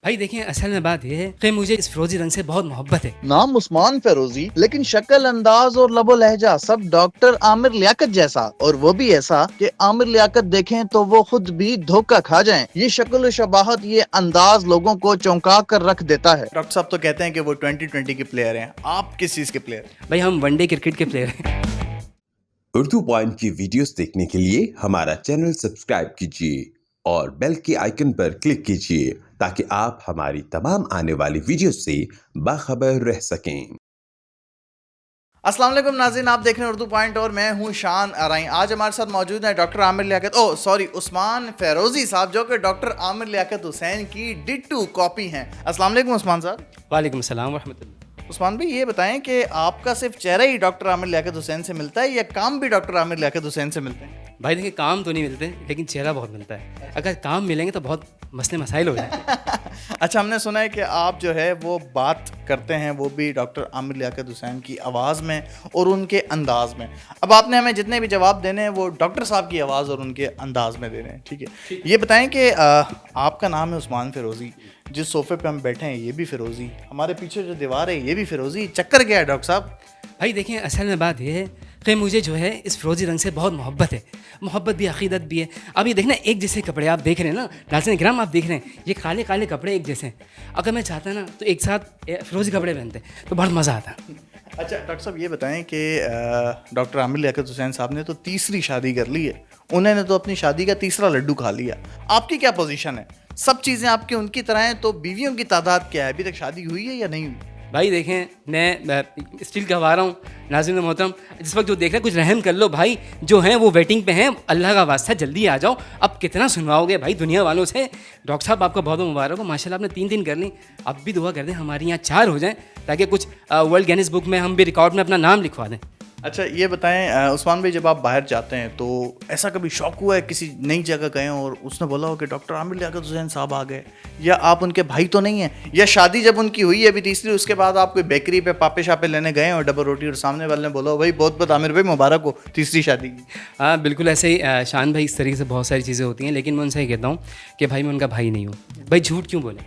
بھائی دیکھیں اصل میں بات یہ ہے کہ مجھے اس فیروزی رنگ سے بہت محبت ہے. نام عثمان فیروزی لیکن شکل انداز اور لب و لہجہ سب ڈاکٹر عامر لیاقت جیسا, اور وہ بھی ایسا کہ عامر لیاقت دیکھیں تو وہ خود بھی دھوکہ کھا جائیں. یہ شکل و شباہت, یہ انداز لوگوں کو چونکا کر رکھ دیتا ہے. ڈاکٹر صاحب تو کہتے ہیں کہ وہ 2020 کے پلیئر ہیں, آپ کس چیز کے پلیئر ہیں؟ بھائی ہم ون ڈے کرکٹ کے پلیئر ہیں. اردو پوائنٹ کی ویڈیوز دیکھنے کے لیے ہمارا چینل سبسکرائب کیجیے اور بیل کے آئیکن پر کلک کیجیے تاکہ آپ ہماری تمام آنے والی ویڈیوز سے باخبر رہ سکیں. السلام علیکم ناظرین, آپ دیکھ رہے ہیں اردو پوائنٹ اور میں ہوں شان ارائیں. آج ہمارے ساتھ موجود ہیں ڈاکٹر عامر لیاقت عثمان فیروزی صاحب, جو کہ ڈاکٹر عامر لیاقت حسین کی ڈٹو کاپی ہیں. السلام علیکم عثمان صاحب. وعلیکم السلام ورحمۃ اللہ. عثمان بھائی یہ بتائیں کہ آپ کا صرف چہرہ ہی ڈاکٹر عامر لیاقت حسین سے ملتا ہے یا کام بھی ڈاکٹر عامر لیاقت حسین سے ملتے ہیں؟ بھائی دیکھیں کام تو نہیں ملتے لیکن چہرہ بہت ملتا ہے. اگر کام ملیں گے تو بہت مسئلے مسائل ہو جائیں. اچھا, ہم نے سنا ہے کہ آپ جو ہے وہ بات کرتے ہیں وہ بھی ڈاکٹر عامر لیاقت حسین کی آواز میں اور ان کے انداز میں. اب آپ نے ہمیں جتنے بھی جواب دینے ہیں وہ ڈاکٹر صاحب کی آواز اور ان کے انداز میں دینے ہیں, ٹھیک ہے؟ یہ بتائیں کہ آپ کا نام ہے عثمان فیروزی, جس صوفے پہ ہم بیٹھے ہیں یہ بھی فیروزی, ہمارے پیچھے جو دیوار ہے یہ بھی فیروزی, چکر کیا ہے ڈاکٹر صاحب؟ بھائی دیکھیں اصل میں بات یہ ہے کہ مجھے جو ہے اس فیروزی رنگ سے بہت محبت ہے. محبت بھی عقیدت بھی ہے. اب یہ دیکھنا ایک جیسے کپڑے آپ دیکھ رہے ہیں نا ناظرین کرام, آپ دیکھ رہے ہیں یہ کالے کالے کپڑے ایک جیسے ہیں. اگر میں چاہتا نا تو ایک ساتھ فیروزی کپڑے پہنتے تو بہت مزہ آتا. اچھا ڈاکٹر صاحب یہ بتائیں کہ ڈاکٹر عامر لیاقت حسین صاحب نے تو تیسری شادی کر لی ہے, انہوں نے تو اپنی شادی کا تیسرا لڈو کھا لیا. آپ کی کیا پوزیشن ہے؟ سب چیزیں آپ کی ان کی طرح ہیں, تو بیویوں کی تعداد کیا ہے؟ ابھی تک شادی ہوئی ہے یا نہیں ہوئی؟ بھائی دیکھیں میں اسٹیل کہوا رہا ہوں ناظرین محترم, جس وقت جو دیکھ رہے ہیں کچھ رحم کر لو بھائی, جو ہیں وہ ویٹنگ پہ ہیں, اللہ کا واسطہ جلدی آ جاؤ. اب کتنا سنواؤ گے بھائی دنیا والوں سے. ڈاکٹر صاحب آپ کا بہت مبارک ہو, ماشاء اللہ آپ نے 3 کر لی. اب بھی دعا کر دیں ہماری یہاں 4 ہو جائیں تاکہ کچھ ورلڈ گینس بک میں ہم بھی ریکارڈ میں اپنا نام لکھوا دیں. اچھا یہ بتائیں عثمان بھائی, جب آپ باہر جاتے ہیں تو ایسا کبھی شوق ہوا ہے کسی نئی جگہ گئے اور اس نے بولا ہو کہ ڈاکٹر عامر لیاقت حسین صاحب آ گئے, یا آپ ان کے بھائی تو نہیں ہیں, یا شادی جب ان کی ہوئی ہے ابھی تیسری, اس کے بعد آپ کوئی بیکری پہ پاپے شاپے لینے گئے اور ڈبل روٹی اور سامنے والے نے بولا ہو بھائی بہت بہت عامر بھائی مبارک ہو تیسری شادی کی؟ ہاں بالکل ایسے ہی شان بھائی, اس طریقے سے بہت ساری چیزیں ہوتی ہیں, لیکن میں ان سے یہ کہتا ہوں کہ بھائی میں ان کا بھائی نہیں ہوں. بھائی جھوٹ کیوں بولیں؟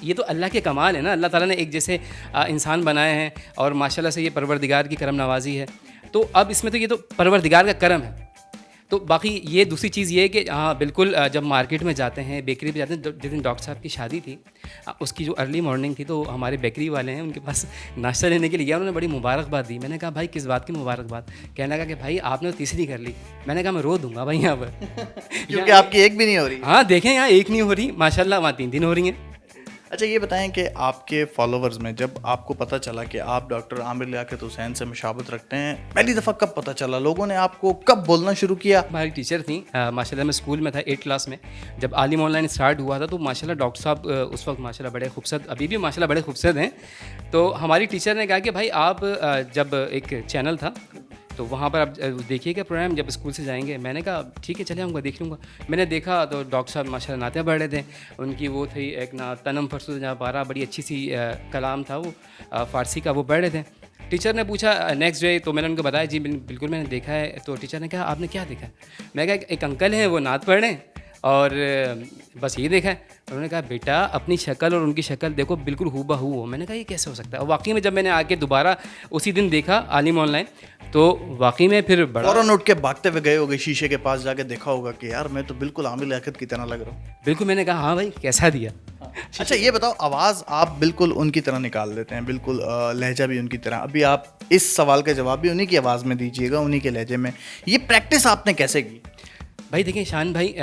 یہ تو اللہ کے کمال ہے نا, اللہ تعالیٰ نے ایک جیسے انسان بنائے ہیں اور ماشاء اللہ سے یہ پروردگار کی کرم نوازی ہے. تو اب اس میں تو یہ تو پروردگار کا کرم ہے. تو باقی یہ دوسری چیز یہ ہے کہ ہاں بالکل جب مارکیٹ میں جاتے ہیں, بیکری پہ جاتے ہیں, جس دن ڈاکٹر صاحب کی شادی تھی اس کی جو ارلی مارننگ تھی, تو ہمارے بیکری والے ہیں ان کے پاس ناشتہ لینے کے لیے گیا, انہوں نے بڑی مبارکباد دی. میں نے کہا بھائی کس بات کی مبارکباد؟ کہنے لگا کہ بھائی آپ نے تو تیسری کر لی. میں نے کہا میں رو دوں گا بھائی یہاں پر, کیونکہ آپ کی ایک بھی نہیں ہو رہی. ہاں دیکھیں یہاں ایک نہیں ہو رہی ماشاء اللہ, وہاں 3 ہو رہی ہیں. اچھا یہ بتائیں کہ آپ کے فالوورز میں جب آپ کو پتہ چلا کہ آپ ڈاکٹر عامر لیاقت حسین سے مشابہت رکھتے ہیں, پہلی دفعہ کب پتہ چلا؟ لوگوں نے آپ کو کب بولنا شروع کیا؟ ہماری ٹیچر تھیں ماشاء اللہ, میں اسکول میں تھا 8 کلاس میں, جب عالم آن لائن اسٹارٹ ہوا تھا تو ماشاء اللہ ڈاکٹر صاحب اس وقت ماشاء اللہ بڑے خوبصورت, ابھی بھی ماشاء اللہ بڑے خوبصورت ہیں. تو ہماری ٹیچر نے کہا کہ بھائی آپ جب ایک چینل تھا تو وہاں پر آپ دیکھیے گا پروگرام جب اسکول سے جائیں گے. میں نے کہا ٹھیک ہے چلے آؤں گا, دیکھ لوں گا. میں نے دیکھا تو ڈاکٹر صاحب ماشاء اللہ نعتیں پڑھ رہے تھے. ان کی وہ تھی ایک نا تنم فرسو جہاں پارا, بڑی اچھی سی کلام تھا وہ فارسی کا, وہ پڑھ رہے تھے. ٹیچر نے پوچھا نیکسٹ ڈے, تو میں نے ان کو بتایا جی بالکل میں نے دیکھا ہے. تو ٹیچر نے کہا آپ نے کیا دیکھا؟ میں کہا ایک انکل ہیں وہ نعت پڑھ رہے ہیں اور بس یہ دیکھا ہے. انہوں نے کہا بیٹا اپنی شکل اور ان کی شکل دیکھو بالکل ہو بہ ہو. میں نے کہا یہ کیسے ہو سکتا ہے؟ اور واقعی میں جب میں نے آ کے دوبارہ اسی دن دیکھا عالم آن لائن, تو واقعی میں پھر بڑا فوراً اٹھ کے بھاگتے ہوئے گئے ہوگے شیشے کے پاس, جا کے دیکھا ہوگا کہ یار میں تو بالکل عامر لیاقت کی طرح لگ رہا ہوں. بالکل. میں نے کہا ہاں بھائی کیسا دیا. اچھا یہ بتاؤ, آواز آپ بالکل ان کی طرح نکال دیتے ہیں, بالکل لہجہ بھی ان کی طرح. ابھی آپ اس سوال کا جواب بھی انہی کی آواز میں دیجیے گا, انہی کے لہجے میں. یہ پریکٹس آپ نے کیسے کی؟ بھائی دیکھیں شان بھائی,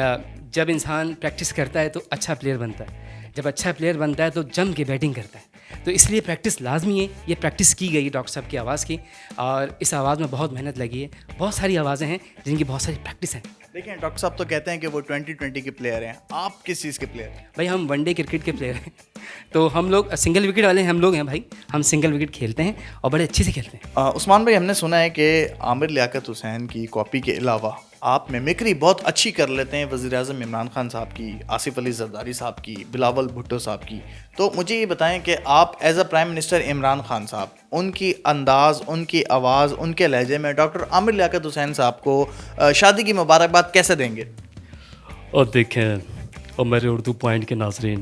جب انسان پریکٹس کرتا ہے تو اچھا پلیئر بنتا ہے. جب اچھا پلیئر بنتا ہے تو جم کے بیٹنگ کرتا ہے. تو اس لیے پریکٹس لازمی ہے. یہ پریکٹس کی گئی ڈاکٹر صاحب کی آواز کی, اور اس آواز میں بہت محنت لگی ہے. بہت ساری آوازیں ہیں جن کی بہت ساری پریکٹس ہیں. دیکھیں ڈاکٹر صاحب تو کہتے ہیں کہ وہ 2020 کے پلیئر ہیں, آپ کس چیز کے پلیئر ہیں؟ بھائی ہم ون ڈے کرکٹ کے پلیئر ہیں. تو ہم لوگ سنگل وکٹ والے ہم لوگ ہیں بھائی. ہم سنگل وکٹ کھیلتے ہیں اور بڑے اچھے سے کھیلتے ہیں. عثمان بھائی, ہم نے سنا ہے کہ عامر لیاقت حسین کی کاپی کے علاوہ آپ میمکری بہت اچھی کر لیتے ہیں وزیر اعظم عمران خان صاحب کی, آصف علی زرداری صاحب کی, بلاول بھٹو صاحب کی. تو مجھے یہ بتائیں کہ آپ as a prime minister Imran Khan صاحب, ان کی انداز, ان کی آواز, ان کے لہجے میں ڈاکٹر عامر لیاقت حسین صاحب کو شادی کی مبارکباد کیسے دیں گے؟ اور دیکھیں اور میرے اردو پوائنٹ کے ناظرین,